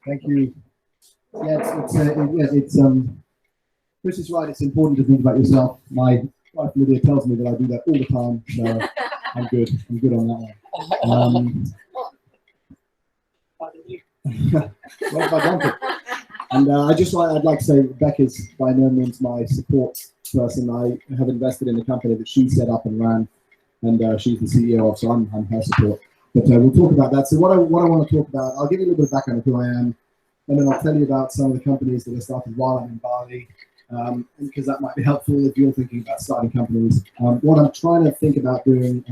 Thank you. Yeah, Chris is right. It's important to think about yourself. My wife Lydia tells me that I do that all the time, so I'm good. I'm good on that one. What have I done to? And I'd like to say Rebecca's by no means my support person. I have invested in the company that she set up and ran, and she's the CEO of, so I'm her support. But we'll talk about that. So what I want to talk about, I'll give you a little bit of background of who I am, and then I'll tell you about some of the companies that I started while I'm in Bali, because that might be helpful if you're thinking about starting companies. What I'm trying to think about doing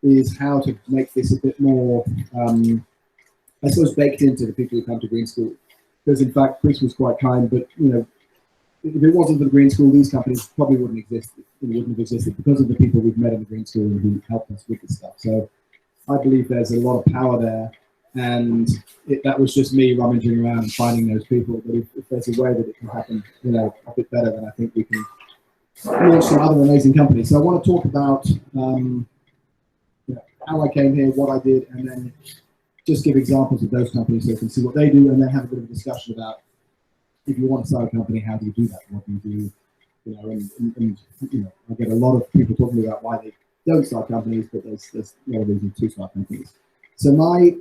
is how to make this a bit more, I suppose, baked into the people who come to Green School. Because in fact, Chris was quite kind, but you know, if it wasn't for the Green School, these companies probably wouldn't exist. It wouldn't have existed because of the people we've met in the Green School and who helped us with this stuff. So I believe there's a lot of power there, and that was just me rummaging around and finding those people. But if there's a way that it can happen, you know, a bit better, then I think we can launch some other amazing companies. So I want to talk about you know, how I came here, what I did, and then just give examples of those companies so you can see what they do, and then have a bit of a discussion about if you want to start a company, how do you do that? What do you do? You know, and you know, I get a lot of people talking about why they don't start companies, but there's a lot of reasons to start companies. So my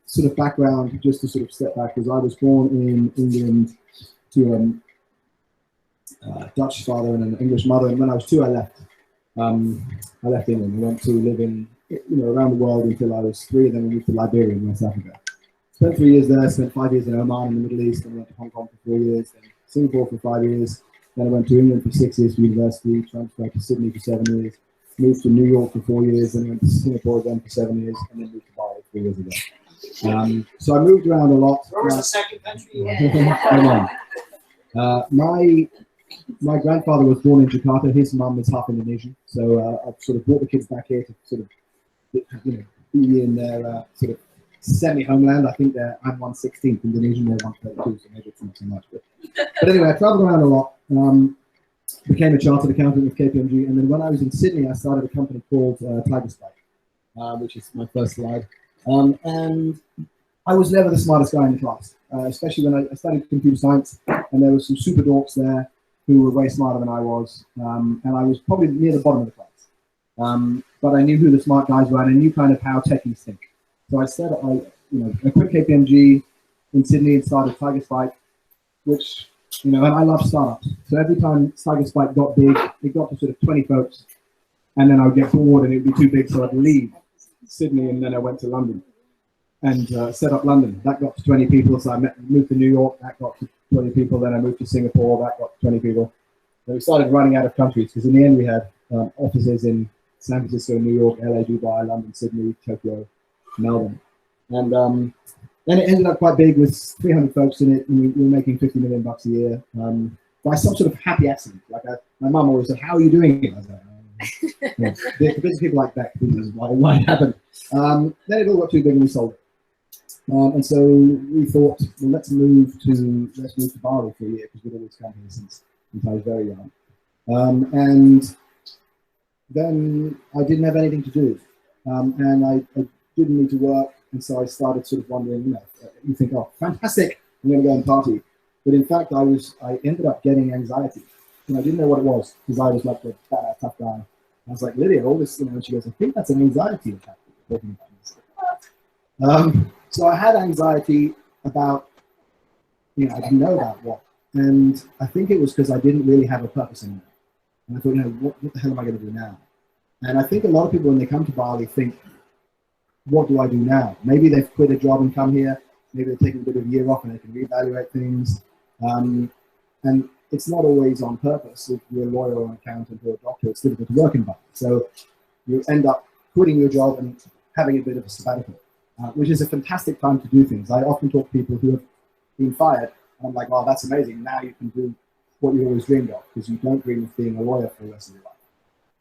sort of background, just to sort of step back, was I was born in England to a Dutch father and an English mother, and when I was 2, I left. I left England. I went to live in, you know, around the world until I was 3, and then we moved to Liberia in West Africa. Spent 3 years there, spent 5 years in Oman in the Middle East, and went to Hong Kong for 4 years, then Singapore for 5 years, then I went to England for 6 years for university, transferred to Sydney for 7 years, moved to New York for 4 years, then went to Singapore again for 7 years, and then moved to Bali 4 years ago. So I moved around a lot. Where was the second country? My grandfather was born in Jakarta. His mum is half Indonesian, so I've sort of brought the kids back here to sort of, you know, be in their sort of semi-homeland. I think I'm 1/16 Indonesian, they're 1/32, so maybe it's not so much. But anyway, I traveled around a lot. Became a chartered accountant with KPMG, and then when I was in Sydney, I started a company called Tigerspike, which is my first slide. And I was never the smartest guy in the class, especially when I studied computer science, and there were some super dorks there who were way smarter than I was, and I was probably near the bottom of the class. But I knew who the smart guys were, and I knew kind of how techies think. So I said, I quit KPMG in Sydney and started Tigerspike, which, you know, and I love startups. So every time Tigerspike got big, it got to sort of 20 folks, and then I would get bored and it would be too big, so I'd leave Sydney, and then I went to London and set up London. That got to 20 people, so I moved to New York, that got to 20 people, then I moved to Singapore, that got to 20 people. Then we started running out of countries, because in the end we had offices in San Francisco, New York, LA, Dubai, London, Sydney, Tokyo, Melbourne. And then it ended up quite big with 300 folks in it, and we were making $50 million a year by some sort of happy accident. Like my mum always said, "How are you doing it?" I was like, yeah. Because people like that, this is why it happened. Then it all got too big and we sold it. And so we thought, well, let's move to Bali for a year, because we'd always come here since I was very young. And then I didn't have anything to do, and I didn't need to work, and so I started sort of wondering, you know, you think, oh, fantastic, I'm going to go and party. But in fact, I ended up getting anxiety, and I didn't know what it was, because I was like the bad, tough guy. I was like, Lydia, all this, you know, and she goes, I think that's an anxiety attack you're talking about. So I had anxiety about, you know, I didn't know about what, and I think it was because I didn't really have a purpose in life. And I thought, you know, what the hell am I going to do now? And I think a lot of people, when they come to Bali, think, what do I do now? Maybe they've quit a job and come here. Maybe they're taking a bit of a year off and they can reevaluate things. And it's not always on purpose. If you're a lawyer or an accountant or a doctor, it's difficult to work in Bali. So you end up quitting your job and having a bit of a sabbatical, which is a fantastic time to do things. I often talk to people who have been fired, and I'm like, well, that's amazing. Now you can do what you always dreamed of, because you don't dream of being a lawyer for the rest of your life.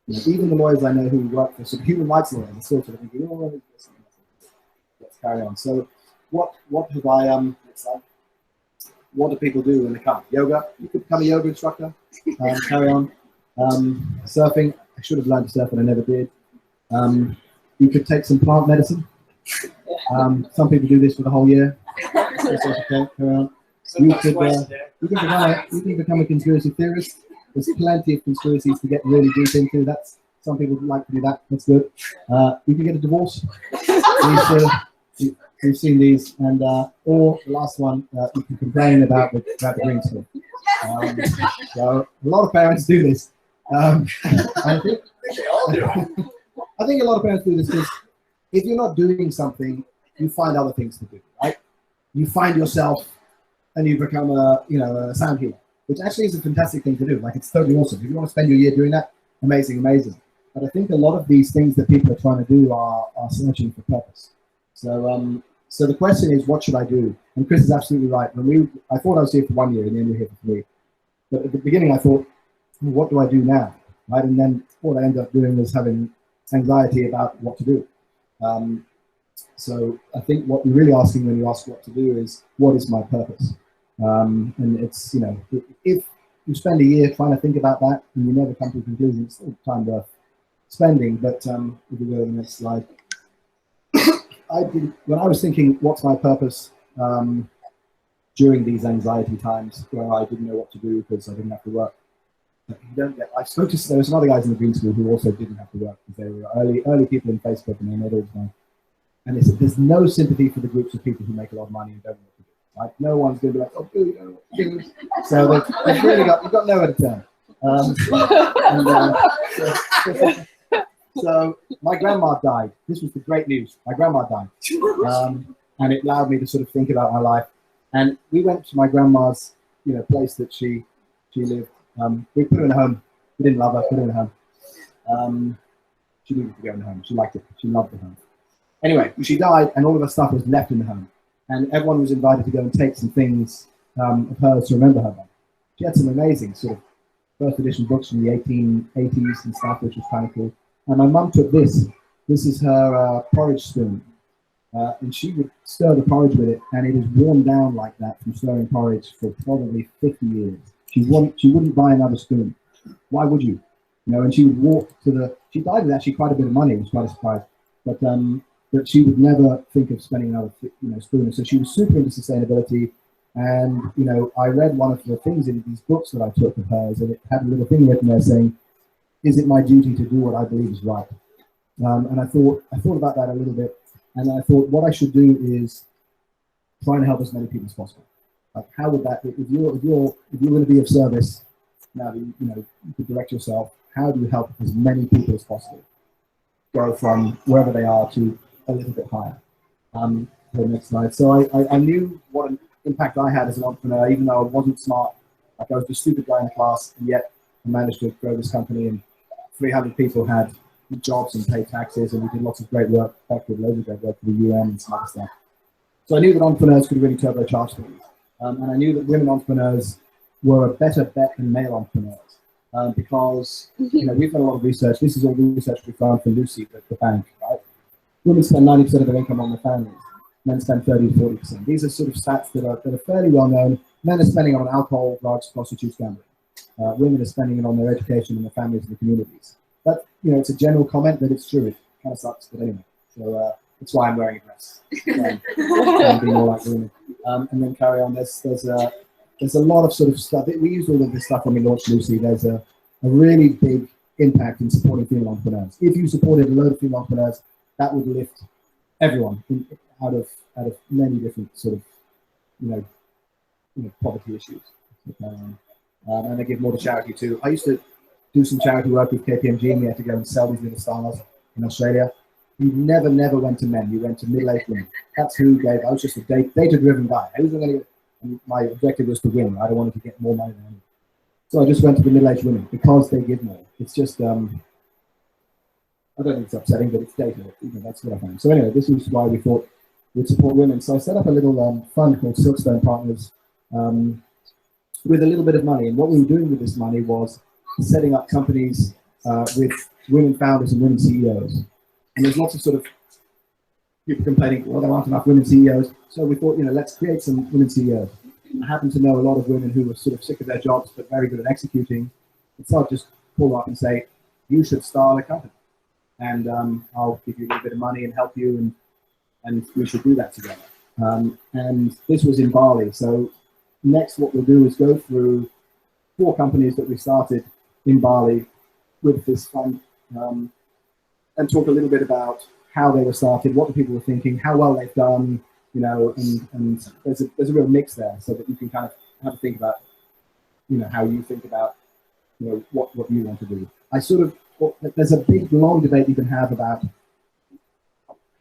You know, even the lawyers I know who work for some human rights lawyers are still sort of thinking, oh, let's carry on. So what have I, what do people do when they come? Yoga, you could become a yoga instructor, carry on. Surfing, I should have learned to surf and I never did. You could take some plant medicine. Some people do this for the whole year. You can become a conspiracy theorist. There's plenty of conspiracies to get really deep into. That's some people would like to do that. That's good. You can get a divorce. We've seen these, and or the last one, you can complain about the green stuff. So a lot of parents do this. I think a lot of parents do this because if you're not doing something, you find other things to do, right? You find yourself, and you become a sound healer, which actually is a fantastic thing to do. Like, it's totally awesome. If you want to spend your year doing that, amazing. But I think a lot of these things that people are trying to do are searching for purpose. So the question is, what should I do? And Chris is absolutely right. I thought I was here for 1 year, and then we're here for 3. But at the beginning, I thought, what do I do now? Right? And then what I ended up doing was having anxiety about what to do. So I think what you're really asking when you ask what to do is, what is my purpose? And it's, if you spend a year trying to think about that and you never come to a conclusion, it's still time worth spending. But if you go to the next slide. When I was thinking, what's my purpose during these anxiety times where I didn't know what to do because I didn't have to work. I spoke to, there were some other guys in the green school who also didn't have to work because they were early people in Facebook, and they made all the time. And they said, there's no sympathy for the groups of people who make a lot of money and don't know what to do. Right? No one's going to be like, oh, you don't know what to do. So they've really you've got nowhere to turn. So my grandma died. This was the great news. My grandma died. And it allowed me to sort of think about my life. And we went to my grandma's, place that she lived. We put her in a home. We didn't love her, put her in a home. She needed to go in the home. She liked it. She loved the home. Anyway, she died, and all of her stuff was left in the home. And everyone was invited to go and take some things of hers to remember her by. She had some amazing sort of first edition books from the 1880s and stuff, which was kind of cool. And my mum took this. This is her porridge spoon. And she would stir the porridge with it, and it is worn down like that from stirring porridge for probably 50 years. She wouldn't buy another spoon. Why would you? And she would walk to the. She died with actually quite a bit of money. It was quite a surprise, but she would never think of spending another spoon. So she was super into sustainability, and I read one of the things in these books that I took of hers, and it had a little thing written there saying, "Is it my duty to do what I believe is right?" And I thought about that a little bit, and I thought what I should do is try and help as many people as possible. Like, how would that? If you're going to be of service, now you could direct yourself. How do you help as many people as possible go from wherever they are to a little bit higher? The next slide. So I knew what an impact I had as an entrepreneur, even though I wasn't smart. Like, I was the stupid guy in the class, and yet I managed to grow this company, and 300 people had jobs and paid taxes, and we did lots of great work. Back with loads of great work for the UN and some other stuff. So I knew that entrepreneurs could really turbocharge things. And I knew that women entrepreneurs were a better bet than male entrepreneurs because we've done a lot of research. This is all the research we found from Lucy at the bank, right? Women spend 90% of their income on their families. Men spend 30 to 40%. These are sort of stats that are fairly well known. Men are spending on alcohol, drugs, prostitutes, gambling. Women are spending it on their education and their families and the communities. But it's a general comment, but it's true. It kind of sucks, but anyway. So that's why I'm wearing a dress. Trying to be more like women. And then carry on. There's a lot of sort of stuff. We used all of this stuff when we launched Lucy. There's a really big impact in supporting female entrepreneurs. If you supported a load of female entrepreneurs, that would lift everyone out of many different sort of poverty issues. And they give more to charity too. I used to do some charity work with KPMG, and we had to go and sell these little stars in Australia. You never went to men. You went to middle-aged women. That's who gave. I was just a data-driven guy. I was going to. My objective was to win. I wanted to get more money than anyone. So I just went to the middle-aged women because they give more. It's just. I don't think it's upsetting, but it's data. That's what I found. So anyway, this is why we thought we'd support women. So I set up a little fund called Silverstone Partners with a little bit of money. And what we were doing with this money was setting up companies with women founders and women CEOs. And there's lots of sort of people complaining, well, there aren't enough women CEOs. So we thought, let's create some women CEOs. I happen to know a lot of women who were sort of sick of their jobs, but very good at executing. It's not just pull up and say, you should start a company. And I'll give you a little bit of money and help you, and we should do that together. And this was in Bali. So next what we'll do is go through 4 companies that we started in Bali with this fund, and talk a little bit about how they were started, what the people were thinking, how well they've done, you know, and there's a real mix there, so that you can kind of have a think about, you know, how you think about, you know, what you want to do. There's a big long debate you can have about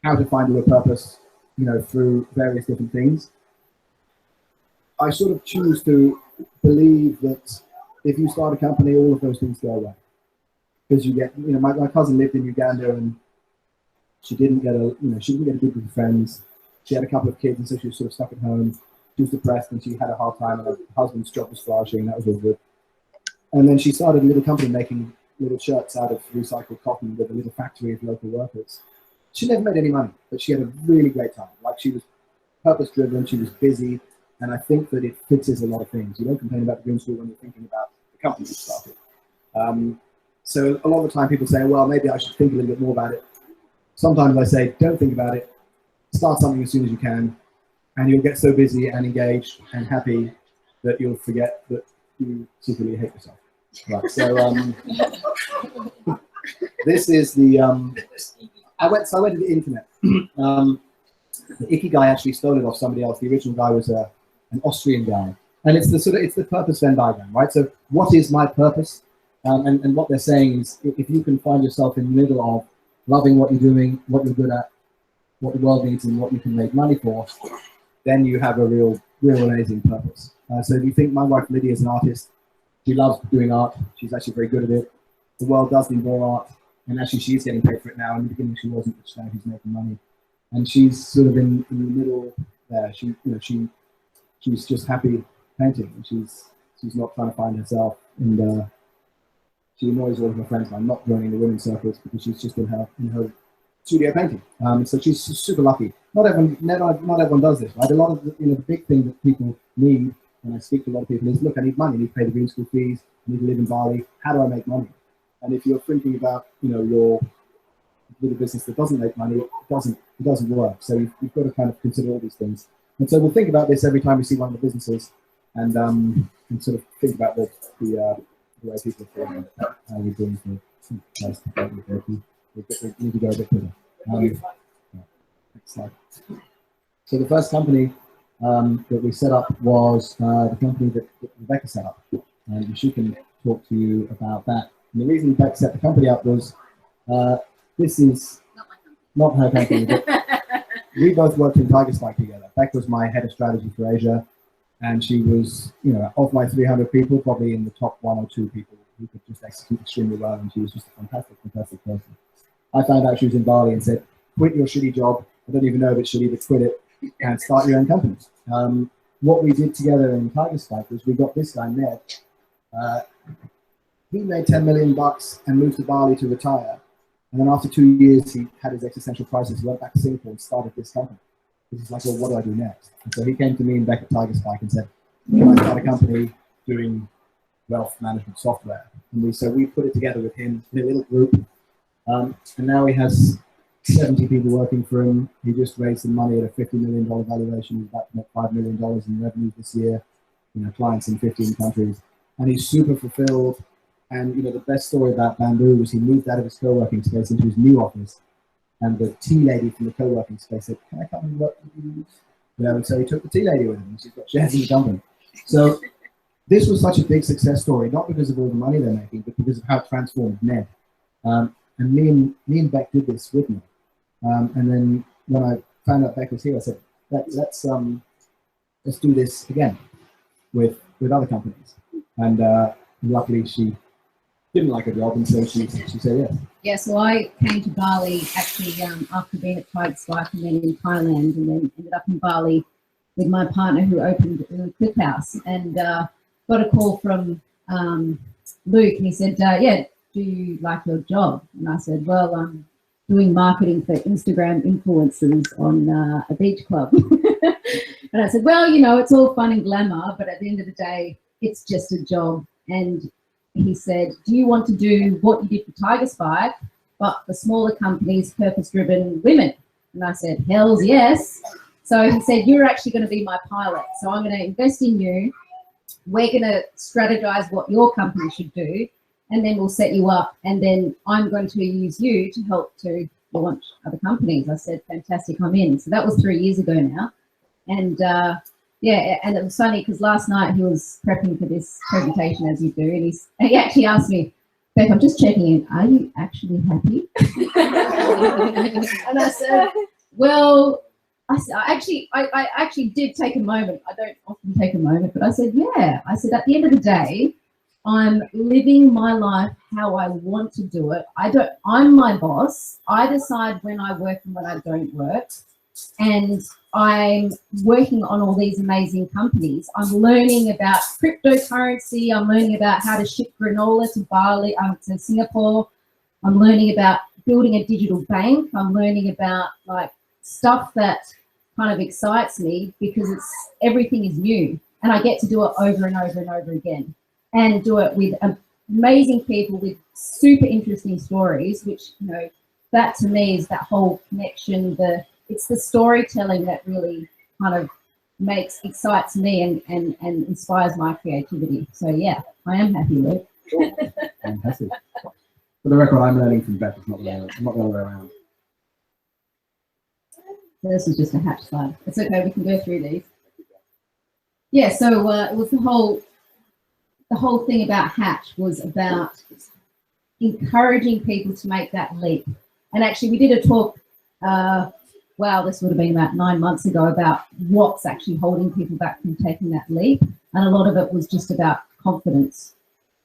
how to find your purpose, you know, through various different things. I sort of choose to believe that if you start a company, all of those things go away. Because you get, you know, my cousin lived in Uganda, and she didn't get a good group of friends. She had a couple of kids, and so she was sort of stuck at home. She was depressed, and she had a hard time, and her husband's job was flourishing. That was all good. And then she started a little company making little shirts out of recycled cotton with a little factory of local workers. She never made any money, but she had a really great time. Like, she was purpose-driven, she was busy, and I think that it fixes a lot of things. You don't complain about the green school when you're thinking about the company you started. So a lot of the time people say, well, maybe I should think a little bit more about it. Sometimes I say, don't think about it. Start something as soon as you can, and you'll get so busy and engaged and happy that you'll forget that you secretly hate yourself. Right. So this is the I went to the internet. The Ikigai actually stole it off somebody else. The original guy was an Austrian guy, and it's the purpose Venn diagram, right? So what is my purpose? And what they're saying is, if you can find yourself in the middle of loving what you're doing, what you're good at, what the world needs, and what you can make money for, then you have a real amazing purpose. So if you think, my wife Lydia is an artist, she loves doing art, she's actually very good at it. The world does need more art, and actually she's getting paid for it now. In the beginning she wasn't, but now she's making money. And she's sort of in the middle there. She's just happy painting, and she's not trying to find herself, and she annoys all of her friends by not joining the women's circles because she's just in her studio painting. So she's super lucky. Not everyone does this, right? A lot of the big thing that people need, when I speak to a lot of people, is, look, I need money. I need to pay the green school fees. I need to live in Bali. How do I make money? And if you're thinking about, you know, your little business that doesn't make money, it doesn't work. So you've got to kind of consider all these things. And so we'll think about this every time we see one of the businesses, and sort of think about the way people are feeling, how we're doing for nice to we need to go a bit further. Next slide. So the first company that we set up was the company that Rebecca set up, and she can talk to you about that. And the reason Rebecca set the company up was, this is not her company, but we both worked in Tigerspike together. Beck was my head of strategy for Asia, and she was, you know, of my 300 people, probably in the top 1 or 2 people who could just execute extremely well, and she was just a fantastic person. I found out she was in Bali and said, quit your shitty job. I don't even know if it's shitty, but quit it and start your own company. What we did together in Tigerspike was, we got this guy, Ned. He made $10 million and moved to Bali to retire. And then after 2 years, he had his existential crisis. He went back to Singapore and started this company. He's like, well, what do I do next? And so he came to me and back at Tigerspike and said, can I start a company doing wealth management software? And we put it together with him in a little group. And now he has 70 people working for him. He just raised some money at a $50 million valuation. He's about to make $5 million in revenue this year. You know, clients in 15 countries. And he's super fulfilled. And, you know, the best story about Bamboo was, he moved out of his co-working space into his new office. And the tea lady from the co-working space said, can I come and work with you? You know, and so he took the tea lady with him, and she's got shares in the company. So this was such a big success story, not because of all the money they're making, but because of how it transformed Ned. And me and Beck did this with me. And then when I found out Beck was here, I said, let's do this again with other companies. And luckily she didn't like her job, and so she said yes. Yeah, so I came to Bali actually after being at Tigerspike and then in Thailand, and then ended up in Bali with my partner, who opened a clip house, and got a call from Luke, and he said, yeah, do you like your job? And I said, well, I'm doing marketing for Instagram influencers on a beach club. And I said, well, you know, it's all fun and glamour, but at the end of the day, it's just a job. And he said, do you want to do what you did for Tigerspike, but for smaller companies, purpose-driven women? And I said, hells yes. So he said, you're actually going to be my pilot. So I'm going to invest in you. We're going to strategize what your company should do, and then we'll set you up. And then I'm going to use you to help to launch other companies. I said, fantastic, I'm in. So that was 3 years ago now. And yeah, and it was funny because last night he was prepping for this presentation, as you do, and he actually asked me, Beck, I'm just checking in, are you actually happy? And I said, well, I actually did take a moment. I don't often take a moment, but I said, yeah. I said, at the end of the day, I'm living my life how I want to do it. I'm my boss. I decide when I work and when I don't work. And I'm working on all these amazing companies. I'm learning about cryptocurrency. I'm learning about how to ship granola to Bali, to Singapore. I'm learning about building a digital bank. I'm learning about like stuff that kind of excites me because everything is new, and I get to do it over and over and over again, and do it with amazing people with super interesting stories, which, you know, that to me is that whole connection. It's the storytelling that really kind of excites me and inspires my creativity. So yeah, I am happy, Luke. Cool. Fantastic. For the record, I'm learning from Beth. It's not the other way around. This is just a hatch slide. It's okay, we can go through these. Yeah, so it was the whole thing about Hatch was about encouraging people to make that leap. And actually, we did a talk, wow, this would have been about 9 months ago, about what's actually holding people back from taking that leap. And a lot of it was just about confidence.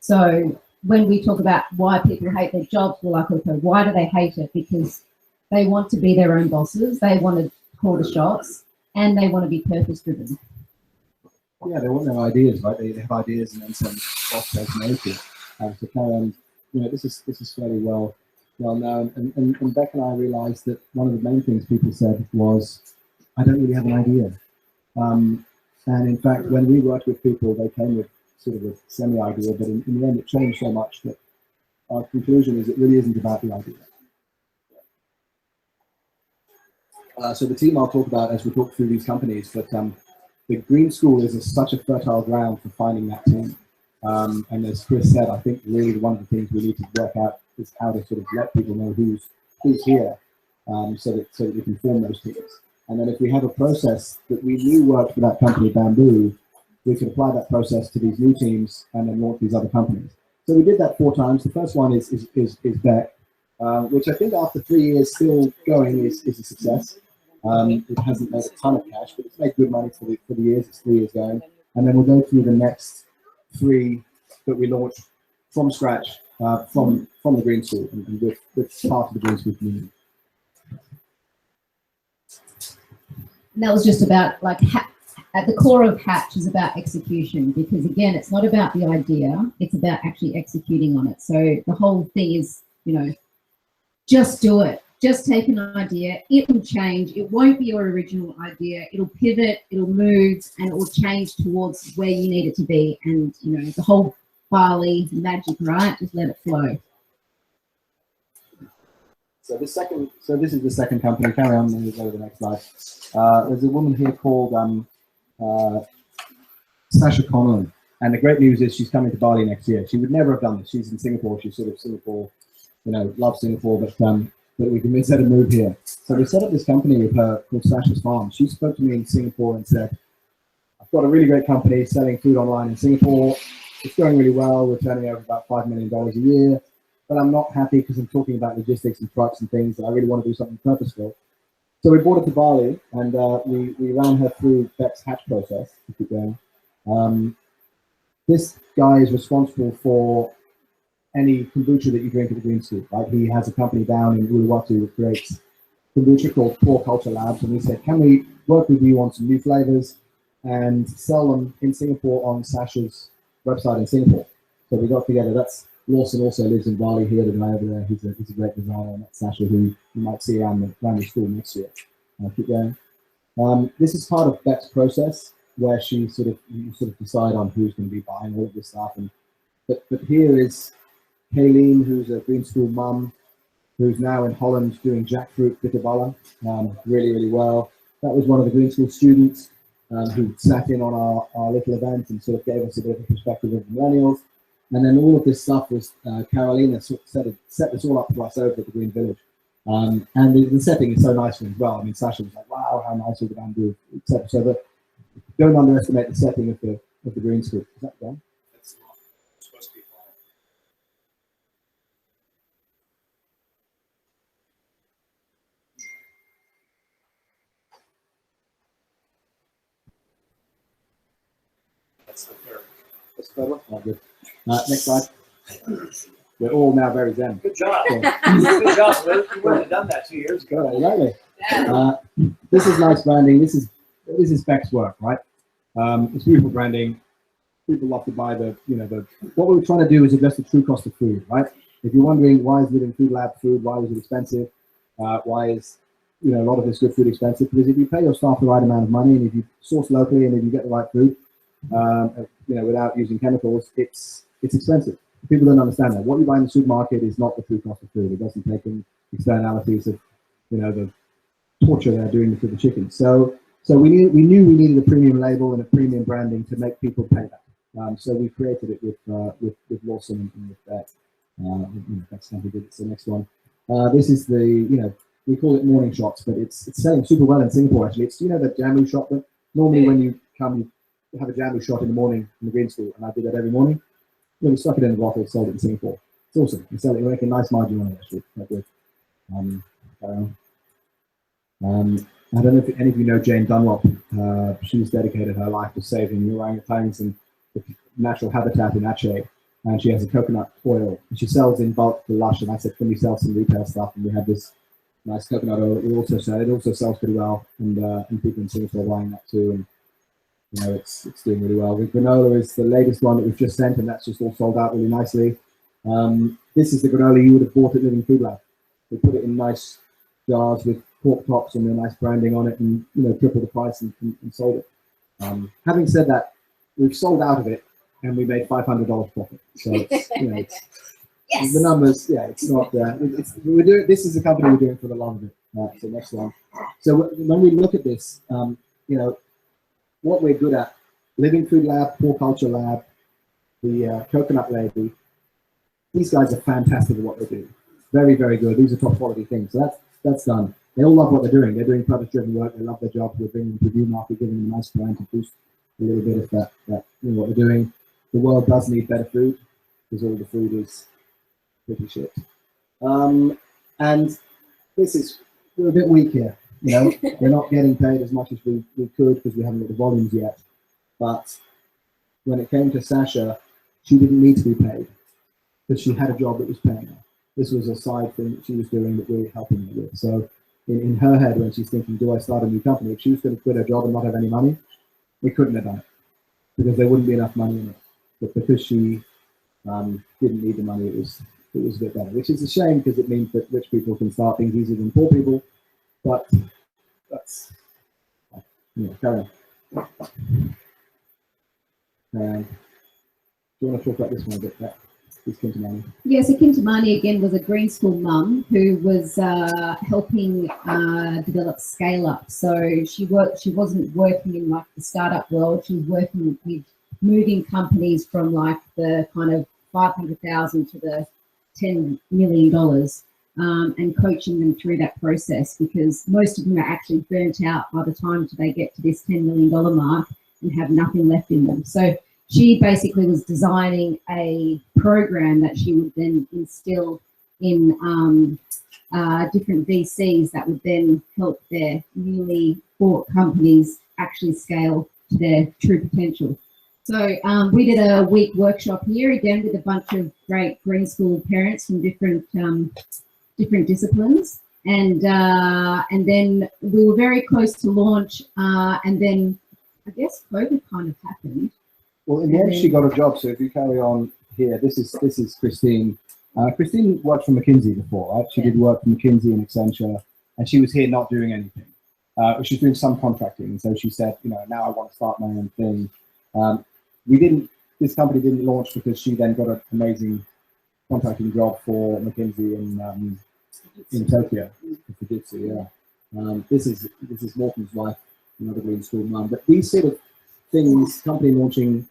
So when we talk about why people hate their jobs, we're like, okay, why do they hate it? Because they want to be their own bosses, they want to call the shots, and they want to be purpose-driven. Yeah, they want their ideas, right? They have ideas, and then some boss says no to it. So Karen, you know, this is fairly well known. And Beck and I realised that one of the main things people said was, I don't really have an idea. And in fact, when we worked with people, they came with sort of a semi-idea, but in the end, it changed so much that our conclusion is it really isn't about the idea. So the team I'll talk about as we talk through these companies, but the Green School is such a fertile ground for finding that team. And as Chris said, I think really one of the things we need to work out is how to sort of let people know who's here, so that we can form those teams. And then if we have a process that we knew worked for that company, Bamboo, we could apply that process to these new teams and then launch these other companies. So we did that 4 times. The first one is Beck, which I think after 3 years still going is a success. It hasn't made a ton of cash, but it's made good money for the years. It's 3 years going. And then we'll go through the next 3 that we launched from scratch, from the Green School and with part of the Green School community. And that was just about, like, at the core of Hatch is about execution, because again, it's not about the idea, it's about actually executing on it. So the whole thing is, you know, just do it. Just take an idea, it will change. It won't be your original idea. It'll pivot, it'll move, and it will change towards where you need it to be. And, you know, the whole Bali magic, right? Just let it flow. So this is the second company. Carry on, then we'll go to the next slide. There's a woman here called Sasha Conlon. And the great news is she's coming to Bali next year. She would never have done this. She's in Singapore. She's sort of Singapore, you know, loves Singapore, but we convinced her to move here. So we set up this company with her called Sasha's Farm. She spoke to me in Singapore and said, I've got a really great company selling food online in Singapore. It's going really well. We're turning over about $5 million a year, but I'm not happy because I'm talking about logistics and trucks and things, and I really want to do something purposeful. So we brought her to Bali, and we ran her through Beck's Hatch process to keep going. This guy is responsible for any kombucha that you drink at the Green School, right? He has a company down in Uluwatu that creates kombucha called Core Culture Labs, and we said, can we work with you on some new flavors and sell them in Singapore on Sasha's website in Singapore? So we got together. That's Lawson also lives in Bali here, the guy over there. He's a great designer, and that's Sasha, who you might see around the school next year. Keep going. This is part of Beck's process, where you sort of decide on who's going to be buying all of this stuff. But here is Kayleen, who's a Green School mum, who's now in Holland doing jackfruit bitterballen really, really well. was one of the Green School students who sat in on our little event and sort of gave us a bit of a perspective of millennials. And then all of this stuff was Carolina sort of set this all up for us over at the Green Village. And the setting is so nice for him as well. I mean, Sasha was like, wow, how nice all the bamboo, etc. So that don't underestimate the setting of the Green School. Is that done? That's supposed to be fine. That's the third. That's the third one? Oh, good. Next slide. We're all now very zen. Good job. Good job, Luke. You wouldn't have done that 2 years ago. Exactly. This is nice branding. This is Beck's work, right? It's beautiful branding. People love to buy what we were trying to do is address the true cost of food, right? If you're wondering why is Living Food Lab food, why is it expensive? Why is a lot of this good food expensive? Because if you pay your staff the right amount of money and if you source locally and if you get the right food, without using chemicals, it's expensive. People don't understand that. What you buy in the supermarket is not the true cost of food. It doesn't take in externalities of, the torture they're doing to the chickens. So we knew we needed a premium label and a premium branding to make people pay that. So we created it with Lawson and with that. That's how we did it. So next one. This is we call it morning shots, but it's selling super well in Singapore actually. It's the jamu shot that normally when you come you have a jamu shot in the morning in the Green School, and I do that every morning. We stuck it in a bottle, sold it in Singapore. It's awesome. We sell it, we make a nice margin on it actually. Quite good. I don't know if any of you know Jane Dunlop. She's dedicated her life to saving orangutans and the natural habitat in Aceh, and she has a coconut oil. And she sells in bulk to Lush, and I said, can we sell some retail stuff? And we have this nice coconut oil that we also sell. It also sells pretty well, and people in Singapore are buying that too. And it's doing really well. The granola is the latest one that we've just sent, and that's just all sold out really nicely. This is the granola you would have bought at Living Food Lab. We put it in nice jars with cork tops and a nice branding on it, and triple the price and sold it. Having said that, we've sold out of it and we made $500 profit. So it's Yes. the numbers. Yeah, it's not. We're doing. This is a company we're doing for the long of it. So next one. So when we look at this, what we're good at: Living Food Lab, Poor Culture Lab, the Coconut Lady. These guys are fantastic at what they do. Very, very good. These are top quality things. So that's done. They all love what they're doing. They're doing purpose-driven work. They love their job. We're bringing them to View Market, giving them a nice plan to boost a little bit of that what they're doing. The world does need better food because all the food is pretty shit. And we're a bit weak here. We're not getting paid as much as we could because we haven't got the volumes yet. But when it came to Sasha, she didn't need to be paid because she had a job that was paying her. This was a side thing that she was doing that we're helping her with. So in her head, when she's thinking, do I start a new company? If she was going to quit her job and not have any money, we couldn't have done it because there wouldn't be enough money in it. But because she didn't need the money, it was a bit better, which is a shame because it means that rich people can start things easier than poor people. But that's, carry on. Do you want to talk about this one a bit? Is Kintamani. Yeah, so Kintamani again was a Green School mum who was helping develop Scale Up. So she wasn't working in like the startup world. She was working with moving companies from like the kind of 500,000 to the $10 million and coaching them through that process because most of them are actually burnt out by the time they get to this $10 million mark and have nothing left in them. So she basically was designing a program that she would then instill in different VCs that would then help their newly bought companies actually scale to their true potential. So we did a week workshop here again with a bunch of great Green School parents from different disciplines, and then we were very close to launch, and then I guess COVID kind of happened. Well, in the end, she got a job. So if you carry on here, this is Christine. Christine worked for McKinsey before, right? She did work for McKinsey and Accenture, and she was here not doing anything. She was doing some contracting, and so she said, now I want to start my own thing. This company didn't launch because she then got an amazing contracting job for McKinsey in Tokyo, for Fujitsu, yeah. This is Morton's wife, another green school mum. But these sort of things, company launching,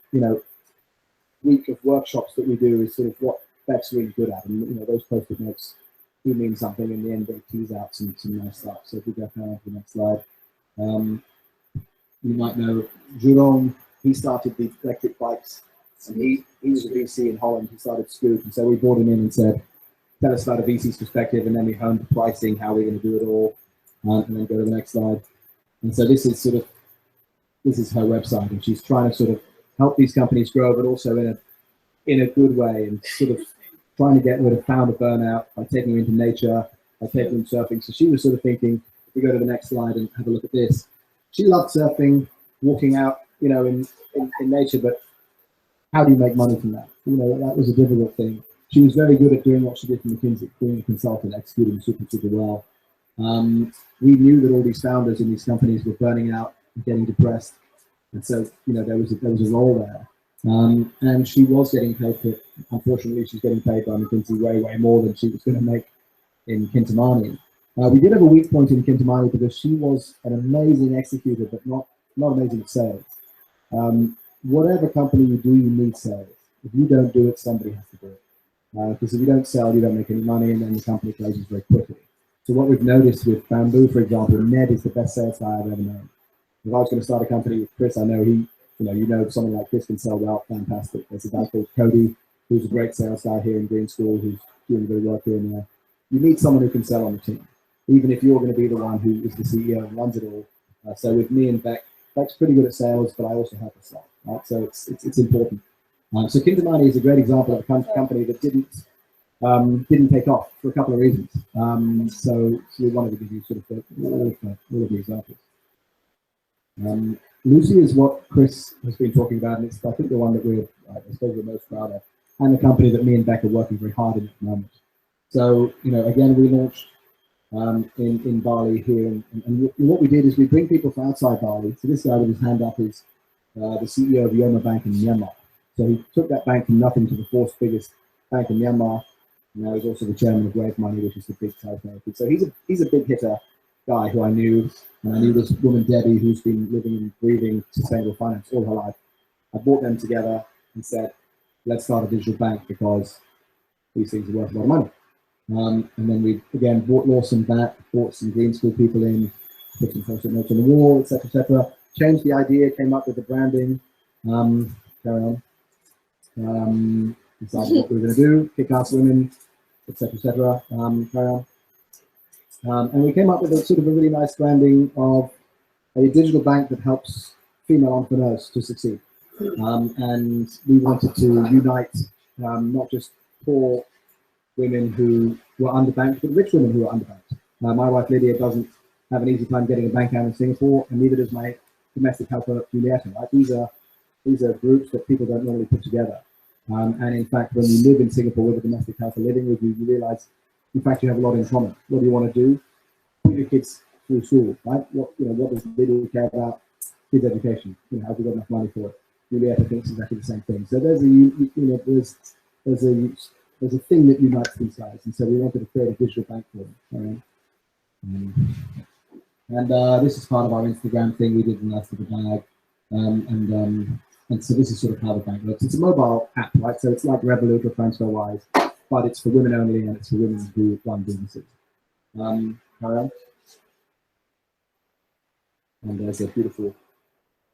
week of workshops that we do is sort of what Beck's really good at. And those post-it notes do mean something. In the end, they tease out some nice stuff. So if we go down to the next slide, you might know Jerome. He started the electric bikes, and he was a VC in Holland. He started Scoot, and so we brought him in and said, tell us about a VC's perspective, and then we honed the pricing, how we're going to do it all, and then go to the next slide. And so this is her website, and she's trying to sort of help these companies grow, but also in a good way, and sort of trying to get rid of founder burnout by taking them into nature, by taking them surfing. So she was sort of thinking, if we go to the next slide and have a look at this, she loved surfing, walking out, in nature, but how do you make money from that? That was a difficult thing. She was very good at doing what she did for McKinsey, being a consultant, executing super well. We knew that all these founders in these companies were burning out and getting depressed, and so there was a role there. And she was getting paid for it. Unfortunately, she's getting paid by McKinsey way more than she was going to make in Kintamani. We did have a weak point in Kintamani because she was an amazing executor, but not amazing at sales. Whatever company you do, you need sales. If you don't do it, somebody has to do it. Because if you don't sell, you don't make any money, and then the company closes very quickly. So what we've noticed with Bamboo, for example, Ned is the best sales guy I've ever known. If I was going to start a company with Chris, I know someone like Chris can sell well, fantastic. There's a guy called Cody, who's a great sales guy here in Green School, who's doing good work here and there. You need someone who can sell on the team, even if you're going to be the one who is the CEO and runs it all. So with me and Beck's pretty good at sales, but I also help her sell. Right? So it's important. So Kintamani is a great example of a company that didn't take off for a couple of reasons. So we wanted to give you sort of all of the examples. Lucy is what Chris has been talking about, and it's I think the one that we're most proud of, and the company that me and Beck are working very hard in at the moment. So again, we launched in Bali here, and what we did is we bring people from outside Bali. So this guy with his hand up is the CEO of Yoma Bank in Myanmar. So he took that bank from nothing to the fourth biggest bank in Myanmar. Now he's also the chairman of Wave Money, which is the big South American. So he's a big hitter guy who I knew. And I knew this woman, Debbie, who's been living and breathing sustainable finance all her life. I brought them together and said, let's start a digital bank because these things are worth a lot of money. And then we, again, brought Lawson back, brought some Green School people in, put some post-it notes on the wall, etc. Changed the idea, came up with the branding. Carry on. Decided what we were going to do, kick ass women, etc. Carry on. And we came up with a sort of a really nice branding of a digital bank that helps female entrepreneurs to succeed. And we wanted to unite not just poor women who were underbanked, but rich women who are underbanked. My wife Lydia doesn't have an easy time getting a bank account in Singapore, and neither does my domestic helper Julieta. Right? These are groups that people don't normally put together. And in fact, when you live in Singapore with a domestic helper living with you, you realize, in fact, you have a lot in common. What do you want to do? Put your kids through school, right? What does Lydia care about? Kids' education. Have we got enough money for it? Julieta thinks exactly the same thing. So there's a thing that unites these guys, and so we wanted to create a digital bank for them. And this is part of our Instagram thing we did in the last of the bag, and so this is sort of how the bank works. It's a mobile app, right? So it's like Revolut or TransferWise, but it's for women only, and it's for women who run businesses. Carry on. And there's a beautiful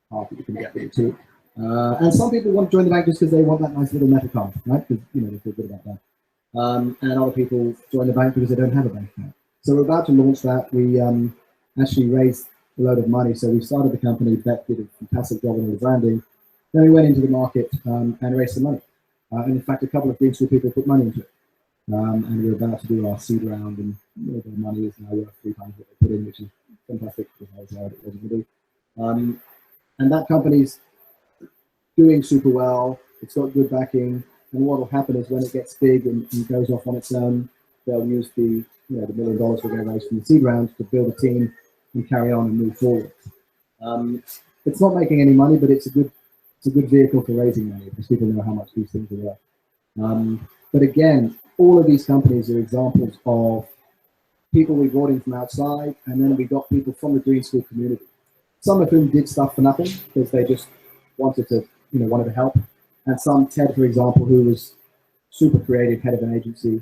part that you can get with it too. And some people want to join the bank just because they want that nice little metal card, right? Because they feel good about that. And other people join the bank because they don't have a bank account. So we're about to launch that. We actually raised a load of money. So we started the company. Beck did a fantastic job on the branding. Then we went into the market and raised some money. And in fact, a couple of Green School people put money into it. And we're about to do our seed round, and the money is now worth 3 times what they put in, which is fantastic because it wasn't going to do. And that company's doing super well. It's got good backing. And what will happen is when it gets big and goes off on its own, they'll use the $1 million we're going to raise from the seed round to build a team and carry on and move forward. It's not making any money, but it's a good vehicle for raising money because people know how much these things are worth. But again, all of these companies are examples of people we brought in from outside, and then we got people from the green school community. Some of whom did stuff for nothing because they just wanted to help. And some, Ted, for example, who was super creative, head of an agency,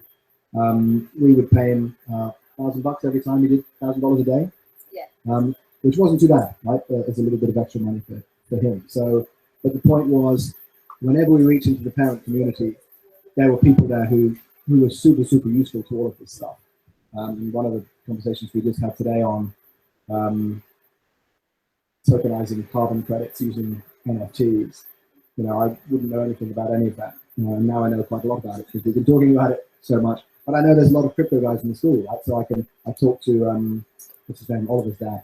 we would pay him $1,000 every time he did $1,000 a day. Yeah. Which wasn't too bad, right? There's a little bit of extra money for him. So, but the point was, whenever we reach into the parent community, there were people there who were super, super useful to all of this stuff. One of the conversations we just had today on tokenizing carbon credits using NFTs, I wouldn't know anything about any of that. And now I know quite a lot about it because we've been talking about it so much. But I know there's a lot of crypto guys in the school, right? So I talked to what's his name, Oliver's dad,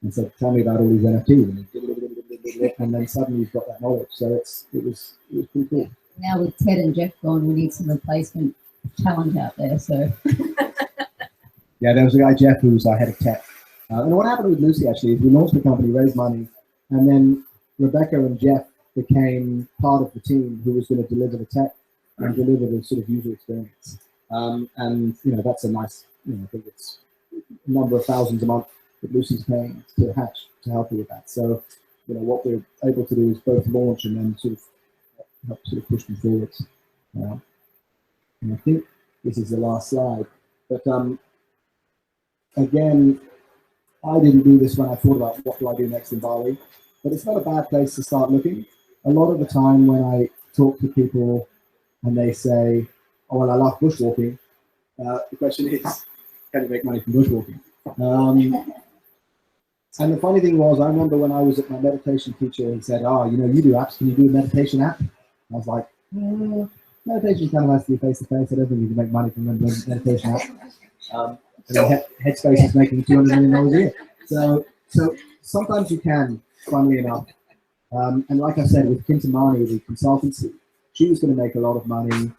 and said, "Tell me about all these NFTs," and then suddenly you've got that knowledge. So it was pretty cool. Now with Ted and Jeff gone, we need some replacement talent out there. So yeah, there was a guy, Jeff, who was our head of tech. And what happened with Lucy actually is we launched the company, raised money, and then Rebecca and Jeff became part of the team who was going to deliver the tech and deliver the sort of user experience. And that's a nice, I think it's a number of thousands a month that Lucy's paying to Hatch to help her with that. So, what we're able to do is both launch and then sort of help sort of push them forwards. And I think this is the last slide. But again, I didn't do this when I thought about what do I do next in Bali, but it's not a bad place to start looking. A lot of the time when I talk to people and they say, "Oh, well, I love bushwalking," the question is, can you make money from bushwalking? And the funny thing was, I remember when I was at my meditation teacher, he said, "Oh, you do apps. Can you do a meditation app?" I was like, meditation kind of has to be face-to-face. I don't think you can make money from a meditation app. Headspace is making $200 million a year. So sometimes you can, funnily enough. And like I said, with Kintamani, the consultancy, she was going to make a lot of money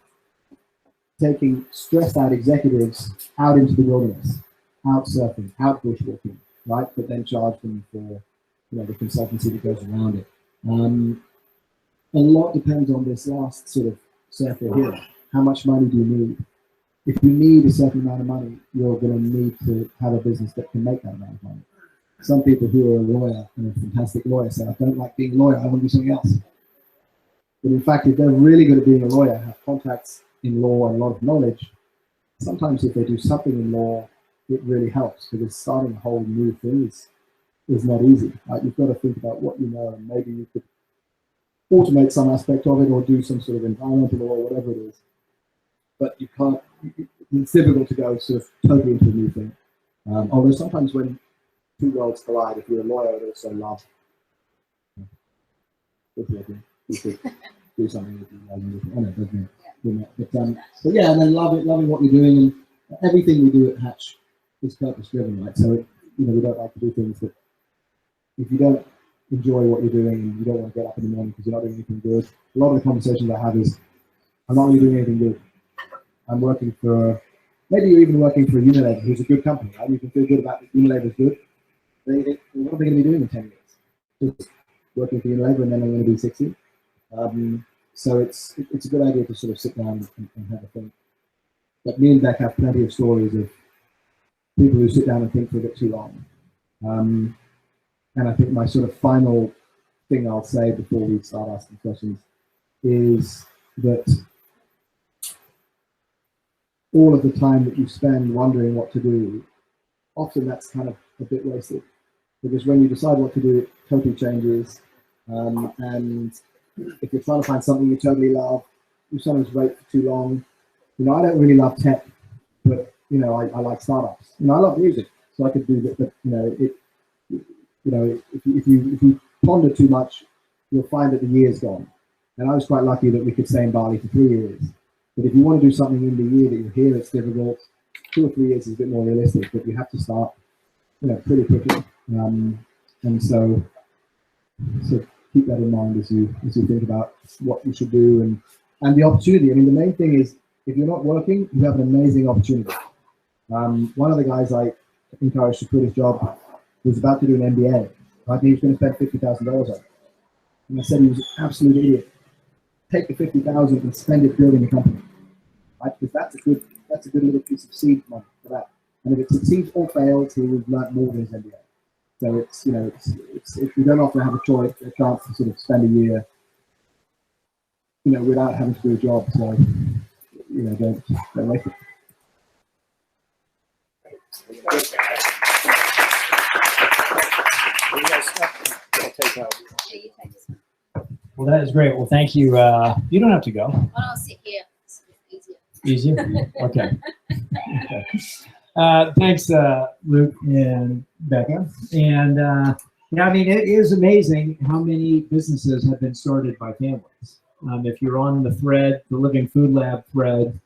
taking stressed out executives out into the wilderness, out surfing, out bushwalking, right? But then charge them for the consultancy that goes around it. A lot depends on this last sort of circle here. How much money do you need? If you need a certain amount of money, you're going to need to have a business that can make that amount of money. Some people who are a lawyer and a fantastic lawyer say, "I don't like being a lawyer, I want to do something else." But in fact, if they're really good at being a lawyer, have contacts in law and a lot of knowledge, sometimes if they do something in law, it really helps, because starting a whole new thing is not easy. Right? You've got to think about what you know, and maybe you could automate some aspect of it or do some sort of environmental law or whatever it is. But you can't, it's difficult to go sort of totally into a new thing. Although sometimes when two worlds collide, if you're a lawyer and also love, you could do something with you. I know, doesn't it? But yeah, and then loving what you're doing, and everything we do at Hatch is purpose driven, right? So we don't like to do things that, if you don't enjoy what you're doing and you don't want to get up in the morning because you're not doing anything good. A lot of the conversations I have is, I'm not really doing anything good. I'm working for, maybe you're even working for a Unilever, who's a good company, right? You can feel good about that Unilever is good. Then you think, well, what are they going to be doing in 10 years? Just working for Unilever and then they're going to be 60. So it's a good idea to sort of sit down and have a think. But me and Beck have plenty of stories of people who sit down and think for a bit too long. And I think my sort of final thing I'll say before we start asking questions is that all of the time that you spend wondering what to do, often that's kind of a bit wasted. Because when you decide what to do, it totally changes. And if you're trying to find something you totally love, you sometimes wait for too long. I don't really love tech, but I like startups. I love music, so I could do that. But if you ponder too much, you'll find that the year's gone. And I was quite lucky that we could stay in Bali for 3 years. But if you want to do something in the year that you're here, it's difficult. 2 or 3 years is a bit more realistic, but you have to start, pretty quickly. And so keep that in mind as you think about what you should do and the opportunity. I mean, the main thing is, if you're not working, you have an amazing opportunity. One of the guys I encouraged to quit his job was about to do an MBA. Right? He was going to spend $50,000 on it. And I said he was an absolute idiot. Take the $50,000 and spend it building a company. Right? Because that's a good little piece of seed money for that. and if it succeeds or fails, he will learn more than his MBA. So it's, you know, it's we don't often have a chance to sort of spend a year, you know, without having to do a job. So, you know, don't waste it. Well, that is great. Well, thank you. You don't have to go. Well, I'll sit here. It's easier. Easier? Okay. Okay. Thanks, Luke and Becca. And yeah, I mean, it is amazing how many businesses have been started by families. If you're on the thread, the Living Food Lab thread,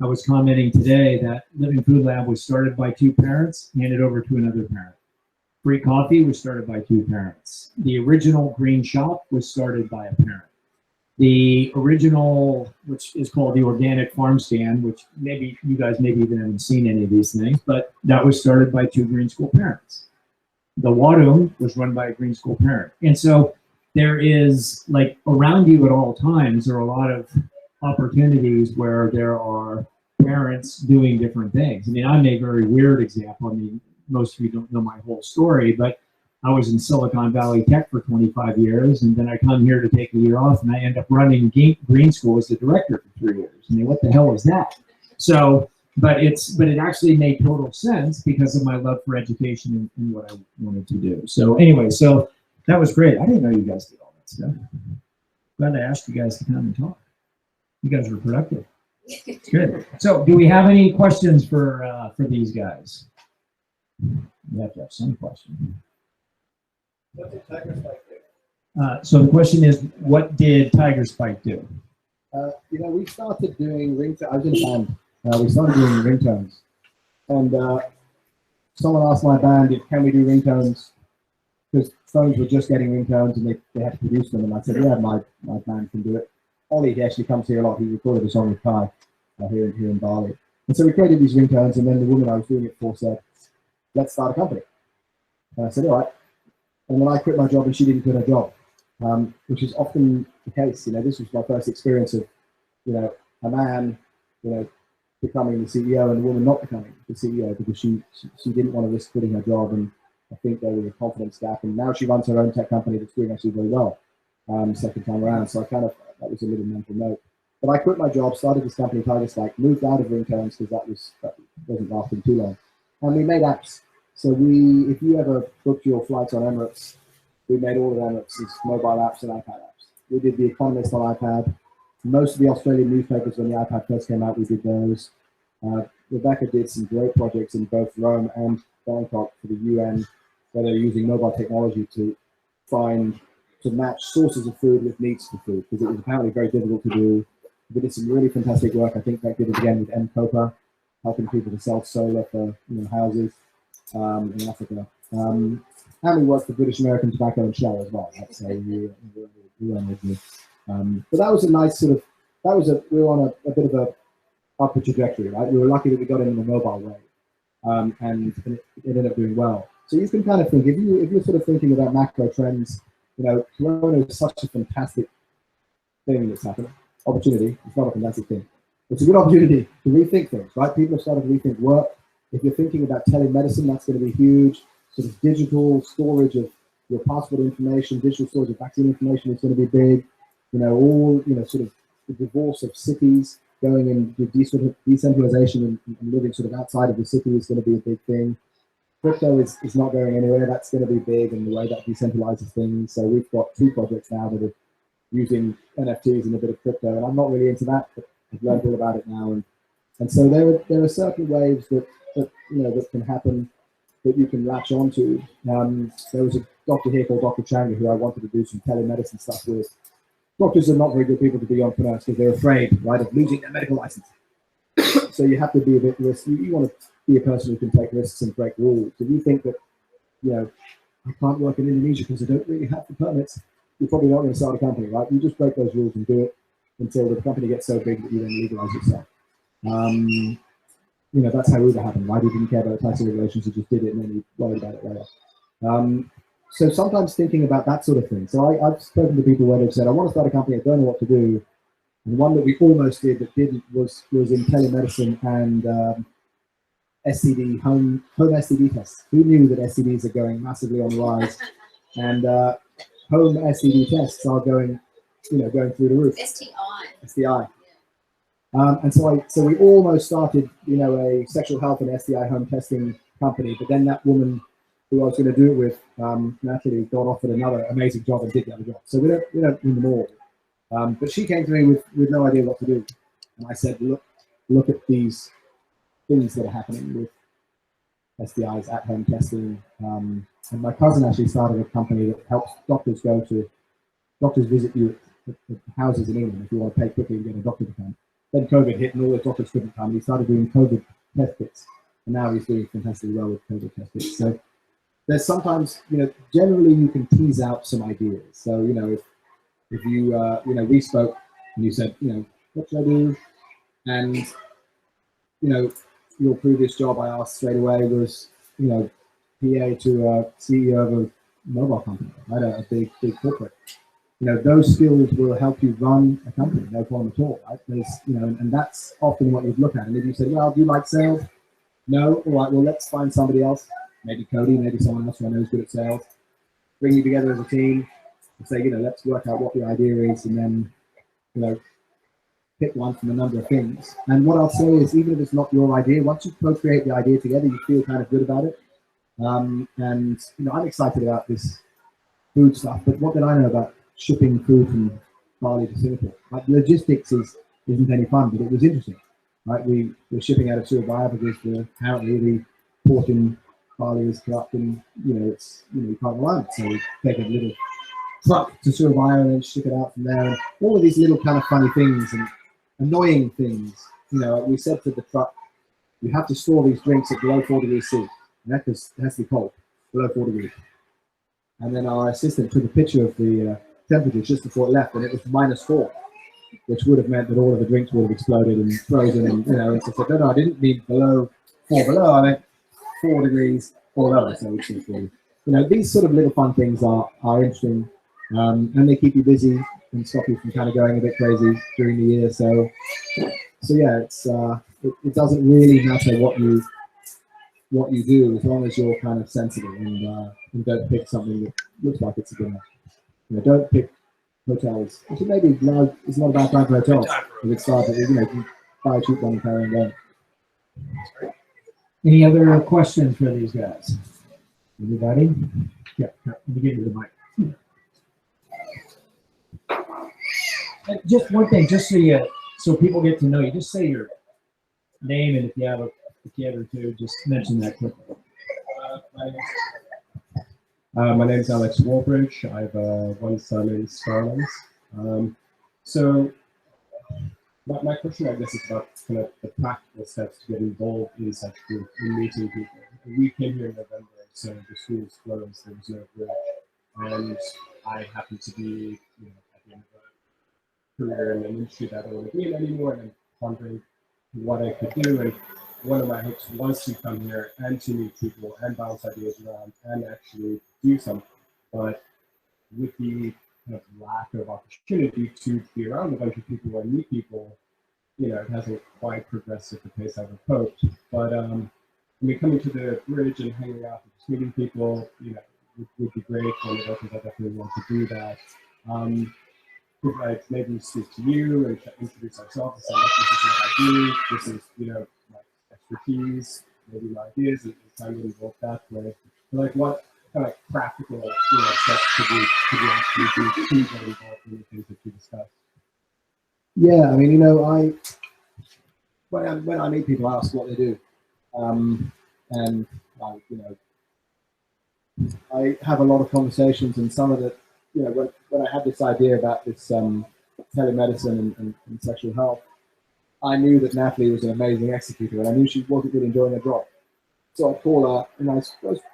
I was commenting today that Living Food Lab was started by 2 parents, handed over to another parent. Free Coffee was started by 2 parents. The original Green Shop was started by a parent. The original, which is called the Organic Farm Stand, which maybe you guys maybe even haven't seen any of these things, but that was started by 2 Green School parents. The Wadum was run by a Green School parent. And so there is, like, around you at all times, there are a lot of opportunities where there are parents doing different things. I mean, I'm a very weird example. I mean, most of you don't know my whole story, but I was in Silicon Valley Tech for 25 years, and then I come here to take a year off, and I end up running Green School as the director for 3 years. I mean, what the hell is that? So, but it actually made total sense because of my love for education and what I wanted to do. So anyway, so that was great. I didn't know you guys did all that stuff. Glad I asked you guys to come and talk. You guys were productive. It's good. So, do we have any questions for these guys? You have to have some question. What did Tigerspike do? So the question is, what did Tigerspike do? You know, we started doing ringtones. I was in a band. We started doing ringtones, and someone asked my band if can we do ringtones, because phones were just getting ringtones and they had to produce them. And I said, yeah, my band can do it. Ollie, he actually comes here a lot. He recorded a song with Kai here in Bali. And so we created these ringtones, and then the woman I was doing it for said, let's start a company. And I said, all right. And then I quit my job and she didn't quit her job, which is often the case. You know, this was my first experience of, you know, a man, you know, becoming the CEO and a woman not becoming the CEO because she didn't want to risk quitting her job. And I think there was a confidence gap. And now she runs her own tech company that's doing actually very well, second time around. So I kind of, that was a little mental note. But I quit my job, started this company, Tigerspike, moved out of ringtones because that wasn't lasting too long. And we made apps. So if you ever booked your flights on Emirates, we made all of Emirates' mobile apps and iPad apps. We did The Economist on iPad. Most of the Australian newspapers when the iPad first came out, we did those. Rebecca did some great projects in both Rome and Bangkok for the UN, where they're using mobile technology to match sources of food with needs for food, because it was apparently very difficult to do. We did some really fantastic work. I think that did it again with M-Copa, helping people to sell solar for houses in Africa. And we worked for British American Tobacco and Shell as well. That's how we were with me. But that was a nice sort of, we were on a bit of a upward trajectory, right? We were lucky that we got in the mobile way, and it ended up doing well. So you can kind of think, if you're sort of thinking about macro trends, Corona is such a fantastic thing that's happened. Opportunity, it's not a fantastic thing. It's a good opportunity to rethink things, right? People have started to rethink work. If you're thinking about telemedicine, that's going to be huge. Sort of digital storage of your passport information, digital storage of vaccine information is going to be big. Sort of the divorce of cities, going in decentralization and living sort of outside of the city is going to be a big thing. Crypto is not going anywhere. That's going to be big in the way that decentralizes things. So we've got 2 projects now that are using NFTs and a bit of crypto, and I'm not really into that, but I've learned all about it now. And so there are certain waves that can happen that you can latch onto. There was a doctor here called Dr. Changa who I wanted to do some telemedicine stuff with. Doctors are not very good people to be entrepreneurs because they're afraid, right, of losing their medical license. So you have to be a bit risky. You want to be a person who can take risks and break rules. If you think that, I can't work in Indonesia because I don't really have the permits, you're probably not going to start a company, right? You just break those rules and do it until the company gets so big that you then legalize yourself. That's how Uber happened, right? He didn't care about the tax regulations, he just did it and then he worried about it later. So sometimes thinking about that sort of thing. So I've spoken to people where they've said, I want to start a company, I don't know what to do. And one that we almost did that didn't was in telemedicine and STD home STD tests. Who knew that STDs are going massively on the rise, and home STD tests are going through the roof. STI. And so we almost started, a sexual health and STI home testing company, but then that woman who I was going to do it with, Natalie, got offered another amazing job and did the other job. So we don't win them all. But she came to me with no idea what to do, and I said, look at these things that are happening with STIs at home testing. And my cousin actually started a company that helps doctors visit you at houses in England if you want to pay quickly and get a doctor to come. Then COVID hit and all the doctors couldn't come. He started doing COVID test kits, and now he's doing fantastically well with COVID test kits. So there's sometimes, generally you can tease out some ideas. So, if you, we spoke and you said, what should I do? And, your previous job I asked straight away was, PA to a CEO of a mobile company, right? A big corporate. Those skills will help you run a company, no problem at all, right? There's, and that's often what you'd look at. And if you say, well, do you like sales? No, all right, well, let's find somebody else, maybe Cody, maybe someone else who I know is good at sales, bring you together as a team and say, let's work out what the idea is, and then, pick one from a number of things. And what I'll say is, even if it's not your idea, once you co-create the idea together, you feel kind of good about it. And, I'm excited about this food stuff, but what did I know about shipping food from Bali to Singapore? Like, logistics isn't any fun, but it was interesting, right? We were shipping out of Surabaya because apparently the port in Bali is corrupt, and you can't rely on it. So we take a little truck to Surabaya and then ship it out from there. And all of these little kind of funny things and annoying things. We said to the truck, you have to store these drinks at below 4 degrees C. Because it has to be cold, below 4 degrees. And then our assistant took a picture of the temperature just before it left, and it was -4, which would have meant that all of the drinks would have exploded and frozen. And and so no, I didn't mean below 4 below. I meant 4 degrees or lower. So it's just, these sort of little fun things are interesting, and they keep you busy and stop you from kind of going a bit crazy during the year. So yeah, it's it doesn't really matter what you do, as long as you're kind of sensible and don't pick something that looks like it's a good one. Don't pick hotels. Which maybe now it's not a bad time for hotels. If it started, you can buy a cheap one and carry on going. Any other questions for these guys? Anybody? Yeah, let me give you the mic. And just one thing, just so people get to know you, just say your name, and if you have or two, just mention that quickly. My name is Alex Warbridge. I have one son in Starlings. So my question, I guess, is about kind of the practical steps to get involved in such group, in meeting people. We came here in November, so the school was closed, there was no bridge, and I happened to be, at the end of a career in an industry that I don't want to be in anymore, and I'm wondering what I could do. And one of my hopes was to come here and to meet people and bounce ideas around and actually do something. But with the kind of lack of opportunity to be around a bunch of people and meet people, it hasn't quite progressed at the pace I would hoped. But coming to the bridge and hanging out and just meeting people, would be great. One of the things I definitely want to do that. If I maybe speak to you and introduce ourselves and say, this is what I do, this is, my expertise, maybe my ideas, and trying to involve that way. But what kind of practical steps could we actually do to get involved in the things that you discussed? Yeah, I mean, when I meet people, I ask what they do, and I have a lot of conversations, and some of the, when I had this idea about this telemedicine and sexual health, I knew that Natalie was an amazing executor, and I knew she wasn't really enjoying her job. So I call her, and I was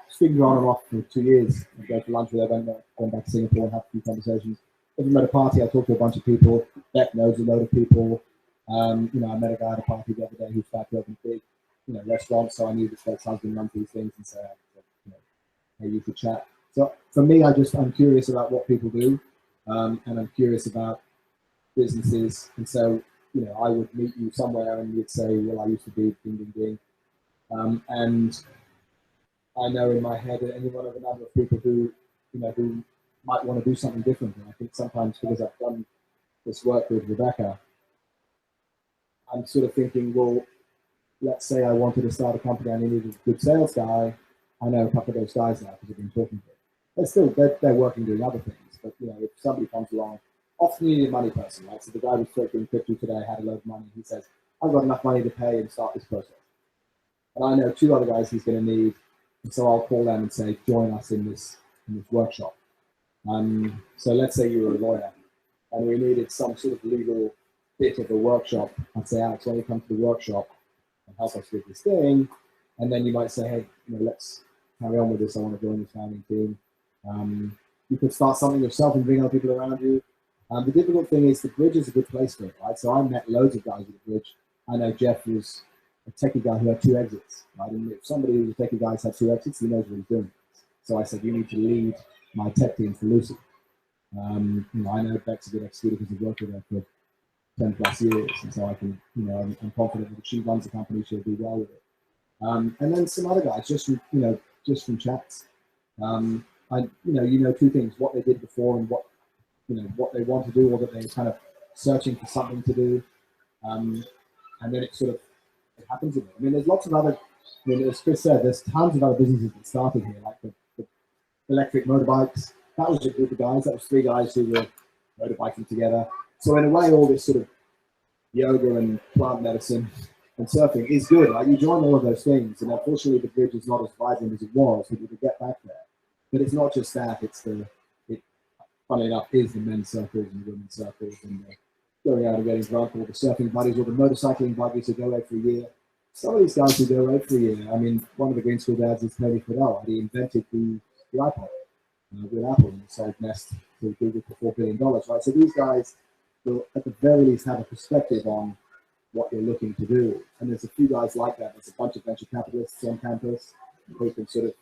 speaking to her on and off for 2 years. I go for lunch with her, went back to Singapore and have a few conversations. If I'm at a party, I talk to a bunch of people. Beck knows a load of people. I met a guy at a party the other day who's back to open a big, restaurant, so I knew that Beck's husband runs these things, and so hey, you could chat. So for me, I'm curious about what people do, and I'm curious about businesses, and so I would meet you somewhere and you'd say, well, I used to be ding ding ding, And I know in my head that any one of a number of people who, who might want to do something different. And I think sometimes because I've done this work with Rebecca, I'm sort of thinking, well, let's say I wanted to start a company and I needed a good sales guy. I know a couple of those guys now because I've been talking to them. They're working doing other things. But if somebody comes along, often you need a money person, right? So the guy who's talking crypto today had a load of money. He says, I've got enough money to pay and start this process. And I know 2 other guys he's going to need. And so I'll call them and say, join us in this workshop. So let's say you were a lawyer and we needed some sort of legal bit of a workshop. I'd say, Alex, why don't you come to the workshop and help us with this thing? And then you might say, hey, let's carry on with this. I want to join this founding team. You could start something yourself and bring other people around you. The difficult thing is the bridge is a good place for it, right? So I met loads of guys at the bridge. I know Jeff was a techie guy who had 2 exits, right? And if somebody who's a techie guy has had 2 exits, he knows what he's doing. So I said, you need to lead my tech team for Lucy. I know Beck's a good executor because I've worked with her for 10 plus years. And so I can, I'm confident that if she runs the company, she'll do well with it. And then some other guys, just from chats. 2 things: what they did before and what they want to do, or that they're kind of searching for something to do. And then it happens again. I mean, there's lots of other. As Chris said, there's tons of other businesses that started here, like the electric motorbikes. That was a group of guys. That was 3 guys who were motorbiking together. So in a way, all this sort of yoga and plant medicine and surfing is good. Like, you join all of those things, and unfortunately, the bridge is not as vibrant as it was. We need to get back there. But it's not just that. Funny enough, is the men's circles and the women's circles, and going out and getting drunk, or the surfing buddies, or the motorcycling buddies who go out for a year. Some of these guys who go out for a year, I mean, one of the Green School dads is Tony Fidel. He invented the iPod with Apple and sold Nest to Google for $4 billion, right? So these guys will, at the very least, have a perspective on what you're looking to do. And there's a few guys like that. There's a bunch of venture capitalists on campus who can sort of,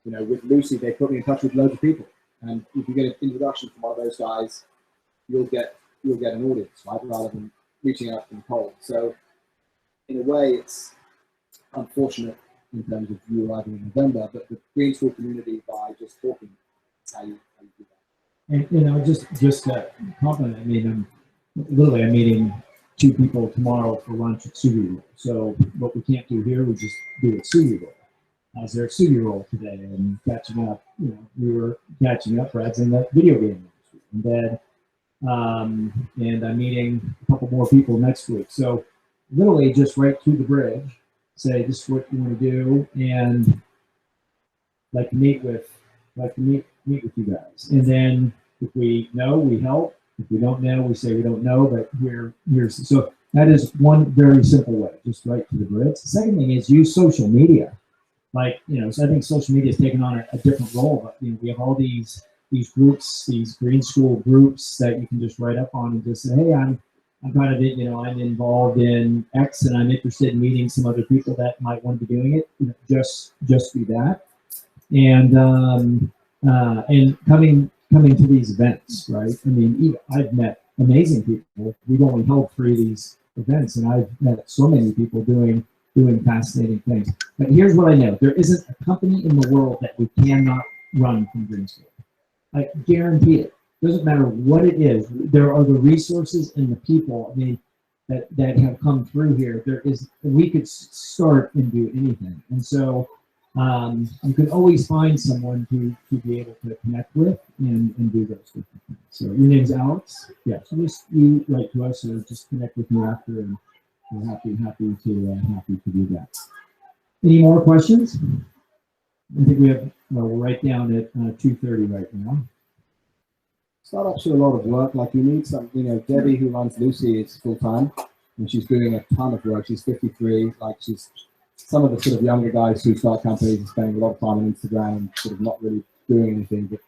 with Lucy, they put me in touch with loads of people. And if you get an introduction from one of those guys, you'll get an audience, right? Rather than reaching out from cold. So in a way, it's unfortunate in terms of you arriving in November, but the Green School community, by just talking, that's how you do that. And just to compliment, I mean, I'm meeting 2 people tomorrow for lunch at Sugi Roll. So what we can't do here, we just do at Sugi Roll. I was there at Sugi Roll today and catching up. We were catching up. Brad's in the video game industry, and then and I'm meeting a couple more people next week. So literally just right through the bridge, say this is what you want to do, and like to meet with you guys. And then if we know, we help. If we don't know, we say we don't know. But here's so that is one very simple way, just right to the bridge. The second thing is use social media. So I think social media has taken on a different role, but we have all these groups, these Green School groups that you can just write up on and just say, hey, I'm kind of, I'm involved in X and I'm interested in meeting some other people that might want to be doing it. Just do that. And coming to these events, right? I mean, I've met amazing people. We've only held 3 of these events, and I've met so many people doing fascinating things. But here's what I know. There isn't a company in the world that we cannot run from Green School. I guarantee it. Doesn't matter what it is. There are the resources and the people, I mean, that have come through here. We could start and do anything. And so you can always find someone to be able to connect with and do those different things. So your name's Alex? Yeah, so you write to us or just connect with me after, and we're happy to do that. Any more questions? I think we're right down at 2:30 right now. Startups are a lot of work. Like, you need some, Debbie, who runs Lucy, is full time, and she's doing a ton of work. She's 53. Like, she's some of the sort of younger guys who start companies are spending a lot of time on Instagram and sort of not really doing anything. But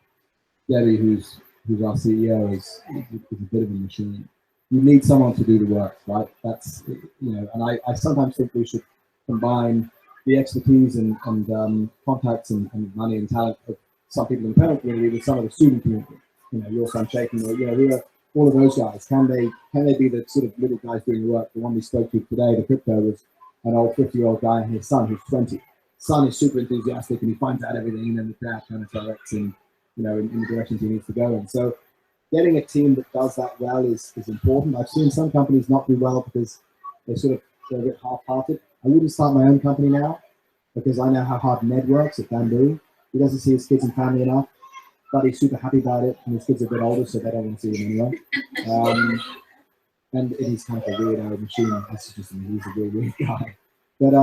Debbie, who's our CEO, is a bit of a machine. You need someone to do the work, right? That's, and I sometimes think we should combine the expertise and contacts and money and talent of some people in the parent community with some of the student community. Your son Shaken, or who are all of those guys. Can they be the sort of little guys doing the work? The one we spoke to today, the crypto, was an old 50-year-old guy and his son who's 20. Son is super enthusiastic and he finds out everything, and then the dad kind of directs him, in the directions he needs to go in. So getting a team that does that well is important. I've seen some companies not do well because they're a bit half-hearted. I wouldn't start my own company now because I know how hard Ned works at Bamboo. He doesn't see his kids and family enough, but he's super happy about it, and his kids are a bit older, so they don't want to see him anyway. And he's kind of a weirdo machine. He's a really weird guy. But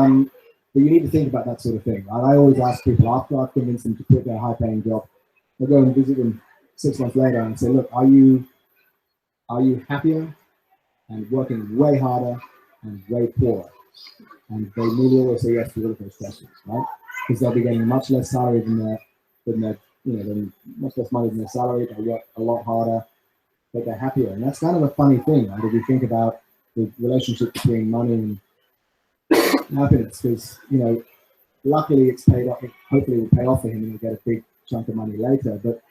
you need to think about that sort of thing. Right? I always ask people after I've convinced them to quit their high-paying job, I go and visit them 6 months later and say, look, are you happier and working way harder and way poorer? And they nearly always say yes to all of those questions, right? Because they'll be getting much less salary much less money than their salary. They work a lot harder, but they're happier. And that's kind of a funny thing, right? If you think about the relationship between money and happiness, because luckily it's paid off. Hopefully it will pay off for him and he'll get a big chunk of money later. But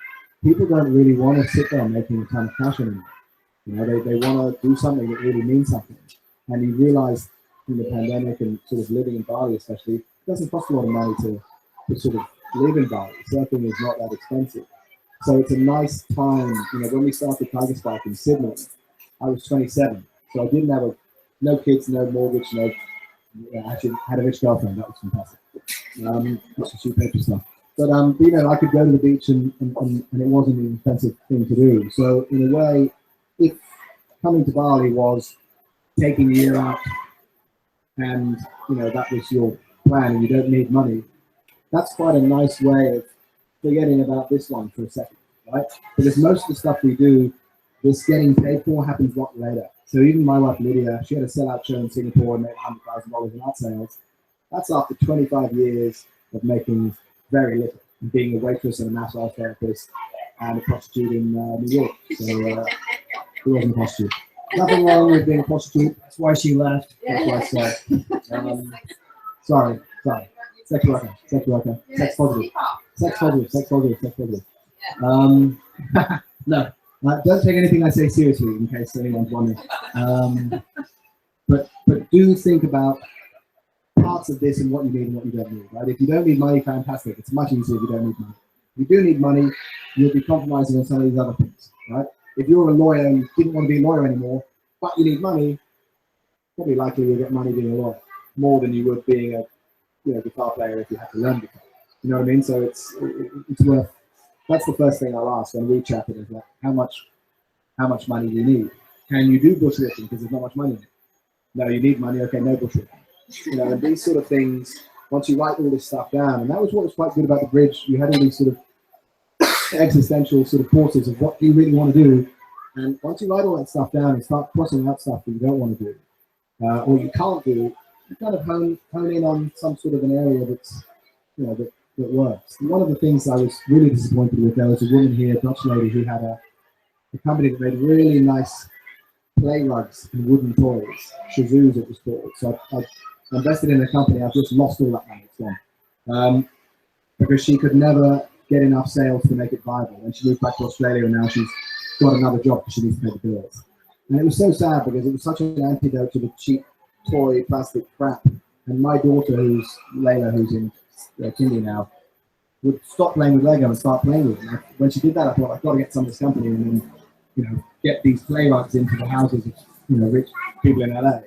people don't really want to sit there making a ton of cash anymore. They want to do something that really means something. And you realize in the pandemic and sort of living in Bali especially, it doesn't cost a lot of money to sort of live in Bali. Surfing is not that expensive. So it's a nice time. When we started Tigerspike in Sydney, I was 27. So I didn't have no kids, no mortgage, I actually had a rich girlfriend. That was fantastic. Just to shoot paper stuff. But I could go to the beach and it wasn't an expensive thing to do. So in a way, if coming to Bali was taking a year out and that was your plan and you don't need money, that's quite a nice way of forgetting about this one for a second, right? Because most of the stuff we do, this getting paid for happens a lot later. So even my wife Lydia, she had a sellout show in Singapore and made $100,000 in art sales. That's after 25 years of making very little, and being a waitress and a massage therapist and a prostitute in New York. So who wasn't a prostitute? Nothing wrong with being a prostitute. That's why she left. That's why I said. Sorry. Sex worker. Sex positive. No, don't take anything I say seriously in case anyone's wondering. But do think about parts of this and what you need and what you don't need, right? If you don't need money, fantastic. It's much easier if you don't need money. If you do need money, you'll be compromising on some of these other things, right? If you're a lawyer and you didn't want to be a lawyer anymore, but you need money, probably likely you'll get money being a lawyer more than you would being a guitar player if you had to learn guitar. You know what I mean? So it's worth. That's the first thing I'll ask when we chat. Is like, how much money do you need? Can you do bushwhacking because there's not much money in it? No, you need money. Okay, no bushwhacking. And these sort of things. Once you write all this stuff down, and that was what was quite good about the bridge. You had all these sort of existential sort of courses of what do you really want to do, and once you write all that stuff down and start crossing out stuff that you don't want to do or you can't do, you kind of hone in on some sort of an area that's that works. And one of the things I was really disappointed with, there was a woman here, a Dutch lady, who had a company that made really nice play rugs and wooden toys. Shazoos it was called. So I invested in a company. I've just lost all that money. It's gone. Because she could never get enough sales to make it viable. And she moved back to Australia, and now she's got another job because she needs to pay the bills. And it was so sad because it was such an antidote to the cheap toy plastic crap. And my daughter, Layla, who's in Kindy now, would stop playing with Lego and start playing with it. When she did that, I thought, I've got to get some of this company and then, get these play rugs into the houses of, rich people in LA.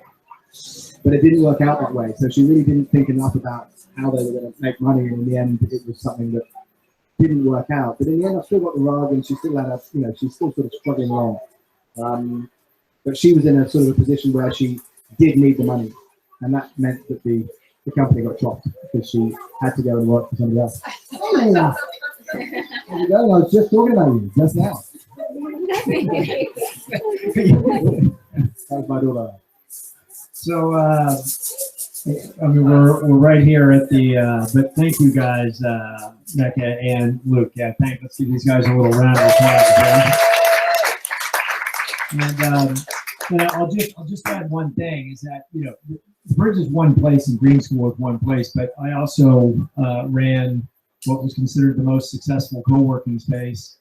But it didn't work out that way. So she really didn't think enough about how they were going to make money. And in the end, it was something that didn't work out. But in the end, I still got the rug, and she still had she's still sort of struggling along. But she was in a sort of a position where she did need the money. And that meant that the company got dropped because she had to go and work for somebody else. Hey, there you go. I was just talking about you just now. That was my daughter. So, we're right here at the, but thank you guys, Rebecca and Luke. Yeah, let's give these guys a little round of applause. And I'll just add one thing is that, the bridge is one place and Green School is one place, but I also ran what was considered the most successful co-working space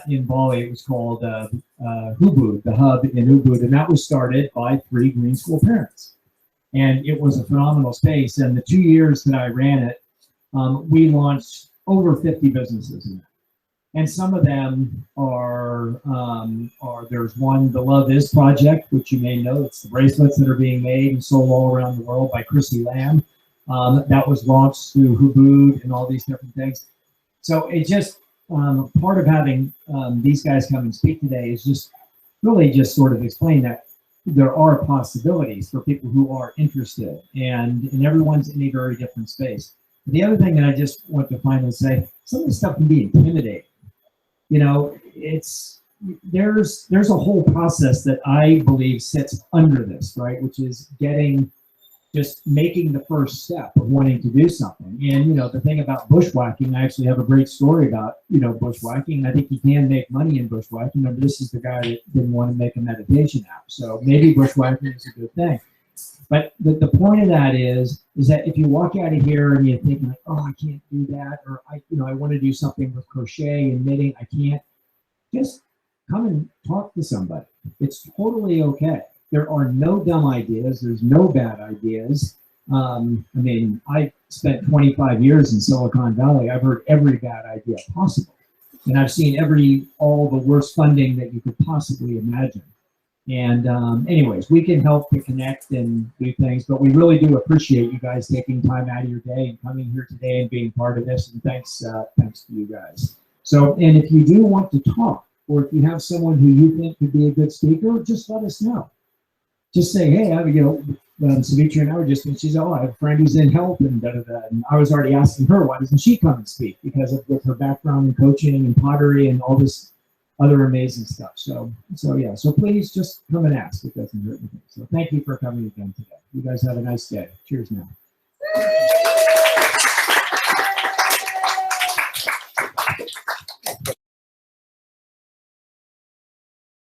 in Bali. It was called Ubud, the hub in Ubud, and that was started by 3 Green School parents. And it was a phenomenal space. And the 2 years that I ran it, we launched over 50 businesses in it. And some of them are there's one, the Love Is Project, which you may know. It's the bracelets that are being made and sold all around the world by Chrissy Lamb. That was launched through Hubud and all these different things. So it just, part of having these guys come and speak today is just really just sort of explain that there are possibilities for people who are interested, and everyone's in a very different space. The other thing that I just want to finally say, some of this stuff can be intimidating. You know, there's a whole process that I believe sits under this, right? Which is just making the first step of wanting to do something. And, you know, the thing about bushwhacking, I actually have a great story about, you know, bushwhacking. I think you can make money in bushwhacking. Remember, this is the guy that didn't want to make a meditation app. So maybe bushwhacking is a good thing. But the point of that is that if you walk out of here and you're thinking like, oh, I can't do that, or I want to do something with crochet and knitting, I can't, just come and talk to somebody. It's totally okay. There are no dumb ideas. There's no bad ideas. I mean, I spent 25 years in Silicon Valley. I've heard every bad idea possible. And I've seen all the worst funding that you could possibly imagine. And anyways, we can help to connect and do things, but we really do appreciate you guys taking time out of your day and coming here today and being part of this. And thanks to you guys. So, and if you do want to talk, or if you have someone who you think could be a good speaker, just let us know. Just say, hey, Savitra and I were just, and she's, oh, I have a friend who's in health and da-da-da. And I was already asking her, why doesn't she come and speak? Because with her background in coaching and pottery and all this other amazing stuff. So yeah, so please just come and ask. It doesn't hurt anything. So thank you for coming again today. You guys have a nice day. Cheers now.